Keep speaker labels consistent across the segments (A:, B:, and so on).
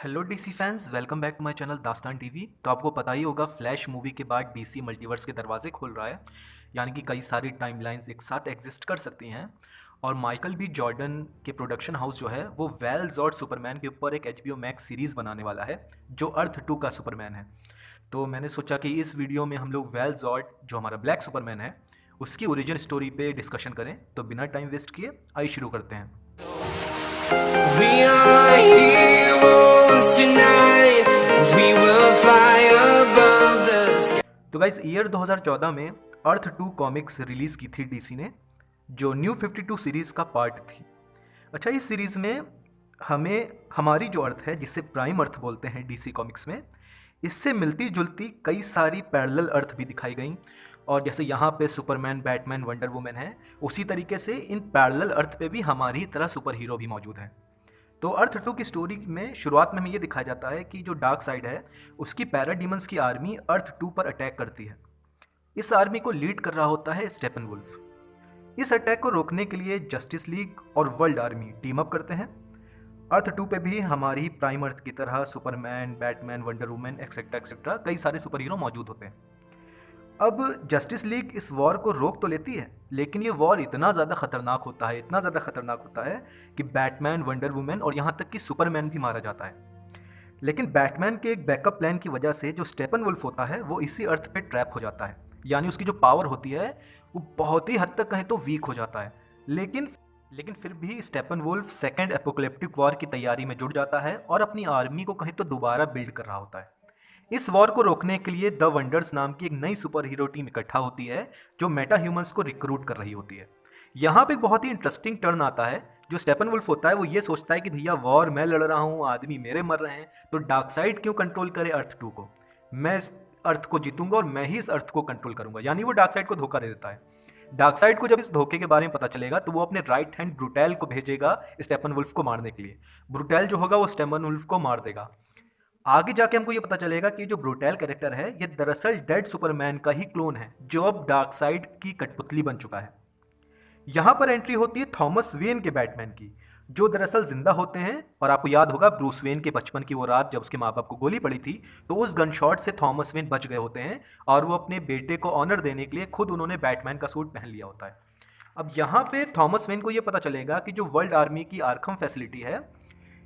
A: Hello DC fans, welcome back to my channel Dastaan TV. तो आपको पता ही होगा, फ्लैश मूवी के बाद डीसी मल्टीवर्स के दरवाजे खोल रहा है। यानी कि कई सारी टाइमलाइंस एक साथ एग्जिस्ट कर सकती हैं। और माइकल बी जॉर्डन के प्रोडक्शन हाउस जो है वो वेल जॉर्ड सुपरमैन के ऊपर एक HBO मैक्स सीरीज़ बनाने वाला है जो अर्थ 2 का सुपरमैन है। तो मैंने सोचा कि इस वीडियो में हम लोग वेल जॉर्ड जो हमारा ब्लैक सुपरमैन है उसकी ओरिजिन स्टोरी पे डिस्कशन करें। तो बिना टाइम वेस्ट किए आइए शुरू करते हैं।
B: We are heroes tonight. We will fly above the sky.
A: तो गाइस, ईयर 2014 में अर्थ 2 कॉमिक्स रिलीज़ की थी डीसी ने, जो न्यू 52 सीरीज़ का पार्ट थी। अच्छा, इस सीरीज़ में हमें हमारी जो अर्थ है, जिसे प्राइम अर्थ बोलते हैं डीसी कॉमिक्स में, इससे मिलती जुलती कई सारी पैरेलल अर्थ भी दिखाई गई। और जैसे यहाँ पे सुपरमैन, बैटमैन, वंडर वुमन है, उसी तरीके से इन पैरेलल अर्थ पे भी हमारी तरह सुपर हीरो भी मौजूद हैं। तो अर्थ 2 की स्टोरी में शुरुआत में हमें ये दिखाया जाता है कि जो डार्क साइड है उसकी पैराडीमंस की आर्मी अर्थ 2 पर अटैक करती है। इस आर्मी को लीड कर रहा होता है स्टेपनवुल्फ। इस अटैक को रोकने के लिए जस्टिस लीग और वर्ल्ड आर्मी टीम अप करते हैं। अर्थ 2 पे भी हमारी प्राइम अर्थ की तरह Superman, Batman, wonder woman etcetera etcetera कई सारे सुपर हीरो मौजूद होते हैं। अब जस्टिस लीग इस वॉर को रोक तो लेती है, लेकिन ये वॉर इतना ज़्यादा खतरनाक होता है, इतना ज़्यादा खतरनाक होता है कि बैटमैन, वंडर वुमन और यहाँ तक कि सुपरमैन भी मारा जाता है। लेकिन बैटमैन के एक बैकअप प्लान की वजह से जो स्टेपन वुल्फ होता है वो इसी अर्थ पे ट्रैप हो जाता है। यानी उसकी जो पावर होती है वो बहुत ही हद तक कहें तो वीक हो जाता है। लेकिन फिर भी स्टेपन वुल्फ सेकेंड एपोकलिप्टिक वॉर की तैयारी में जुट जाता है और अपनी आर्मी को कहें तो दोबारा बिल्ड कर रहा होता है। इस वॉर को रोकने के लिए द वंडर्स नाम की एक नई सुपर हीरो टीम इकट्ठा होती है जो मेटा ह्यूमंस को रिक्रूट कर रही होती है। यहाँ पे एक बहुत ही इंटरेस्टिंग टर्न आता है। जो स्टेपन वुल्फ होता है वो ये सोचता है कि भैया, वॉर मैं लड़ रहा हूँ, आदमी मेरे मर रहे हैं, तो डार्क साइड क्यों कंट्रोल करे अर्थ 2 को। मैं इस अर्थ को जीतूंगा और मैं ही इस अर्थ को कंट्रोल करूंगा। यानी वो डार्क साइड को धोखा दे देता है। डार्क साइड को जब इस धोखे के बारे में पता चलेगा तो वो अपने राइट हैंड ब्रूटेल को भेजेगा स्टेपन वुल्फ को मारने के लिए। ब्रूटेल जो होगा वो स्टेपन वुल्फ को मार देगा। आगे जाके हमको ये पता चलेगा कि जो ब्रूटेल कैरेक्टर है ये दरअसल डेड सुपरमैन का ही क्लोन है जो अब डार्क साइड की कठपुतली बन चुका है। यहाँ पर एंट्री होती है थॉमस वेन के बैटमैन की, जो दरअसल जिंदा होते हैं। और आपको याद होगा ब्रूस वेन के बचपन की वो रात जब उसके माँ बाप को गोली पड़ी थी, तो उस गन शॉट से थॉमस वेन बच गए होते हैं और वो अपने बेटे को ऑनर देने के लिए खुद उन्होंने बैटमैन का सूट पहन लिया होता है। अब यहाँ पे थॉमस वेन को ये पता चलेगा कि जो वर्ल्ड आर्मी की आर्खम फैसिलिटी है,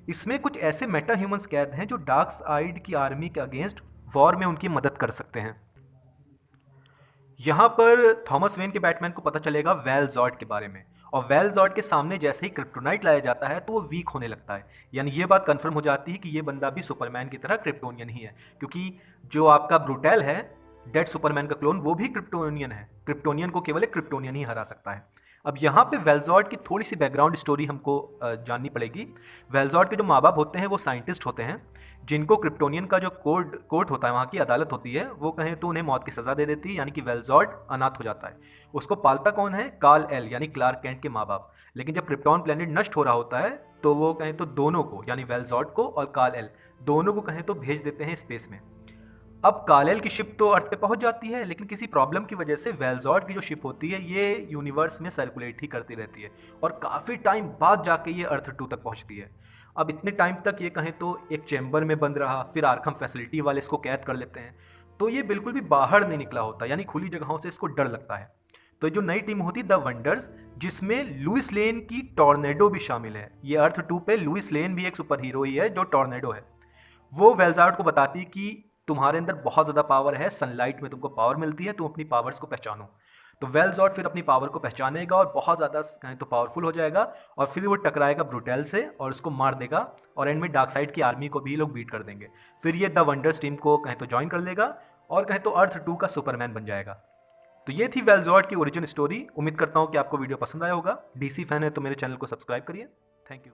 A: इसमें कुछ ऐसे मेटा ह्यूमंस कैद हैं जो डार्क साइड की आर्मी के अगेंस्ट वॉर में उनकी मदद कर सकते हैं। यहाँ पर थॉमस वेन के बैटमैन को पता चलेगा वेल जॉर्ड के बारे में, और वेल जॉर्ड के सामने जैसे ही क्रिप्टोनाइट लाया जाता है तो वो वीक होने लगता है। यानी ये बात कंफर्म हो जाती है कि ये बंदा भी सुपरमैन की तरह क्रिप्टोनियन ही है, क्योंकि जो आपका ब्रूटेल है डेड सुपरमैन का क्लोन, वो भी क्रिप्टोनियन है। क्रिप्टोनियन को केवल एक क्रिप्टोनियन ही हरा सकता है। अब यहाँ पे वेलजॉर्ड की थोड़ी सी बैकग्राउंड स्टोरी हमको जाननी पड़ेगी। वेलजॉर्ड के जो माँ बाप होते हैं वो साइंटिस्ट होते हैं, जिनको क्रिप्टोनियन का जो कोर्ट होता है, वहाँ की अदालत होती है, वो कहें तो उन्हें मौत की सज़ा दे देती है। यानी कि वेलजॉर्ड अनाथ हो जाता है। उसको पालता कौन है? कार्ल एल यानी क्लार्क कैंट के माँ बाप। लेकिन जब क्रिप्टॉन प्लेनेट नष्ट हो रहा होता है तो वो कहें तो दोनों को, यानी वेलजॉर्ड को और कार्ल एल दोनों को कहें तो भेज देते हैं स्पेस में। अब कालेल की शिप तो अर्थ पे पहुंच जाती है, लेकिन किसी प्रॉब्लम की वजह से वेलजॉर्ड की जो शिप होती है ये यूनिवर्स में सर्कुलेट ही करती रहती है और काफ़ी टाइम बाद जाके ये अर्थ 2 तक पहुंचती है। अब इतने टाइम तक ये कहें तो एक चैम्बर में बंद रहा, फिर आर्खम फैसिलिटी वाले इसको कैद कर लेते हैं, तो ये बिल्कुल भी बाहर नहीं निकला होता, यानी खुली जगहों से इसको डर लगता है। तो जो नई टीम होती है द वंडर्स, जिसमें लुइस लेन की टॉर्नेडो भी शामिल है। ये अर्थ 2 पे लुइस लेन भी एक सुपर हीरो ही है जो टॉर्नेडो है। वो वेलजॉर्ड को बताती है कि तुम्हारे अंदर बहुत ज़्यादा पावर है, सनलाइट में तुमको पावर मिलती है, तुम अपनी पावर्स को पहचानो। तो वेलजॉर्ड फिर अपनी पावर को पहचानेगा और बहुत ज़्यादा कहें तो पावरफुल हो जाएगा, और फिर वो टकराएगा ब्रूटेल से और उसको मार देगा, और एंड में डार्क साइड की आर्मी को भी लोग बीट कर देंगे। फिर ये द वंडर्स टीम को कहें तो ज्वाइन कर लेगा और कहें तो अर्थ 2 का सुपरमैन बन जाएगा। तो ये थी वेलजॉर्ड की ओरिजिन स्टोरी। उम्मीद करता हूँ कि आपको वीडियो पसंद आया होगा। डीसी फैन है तो मेरे चैनल को सब्सक्राइब करिए। Thank you.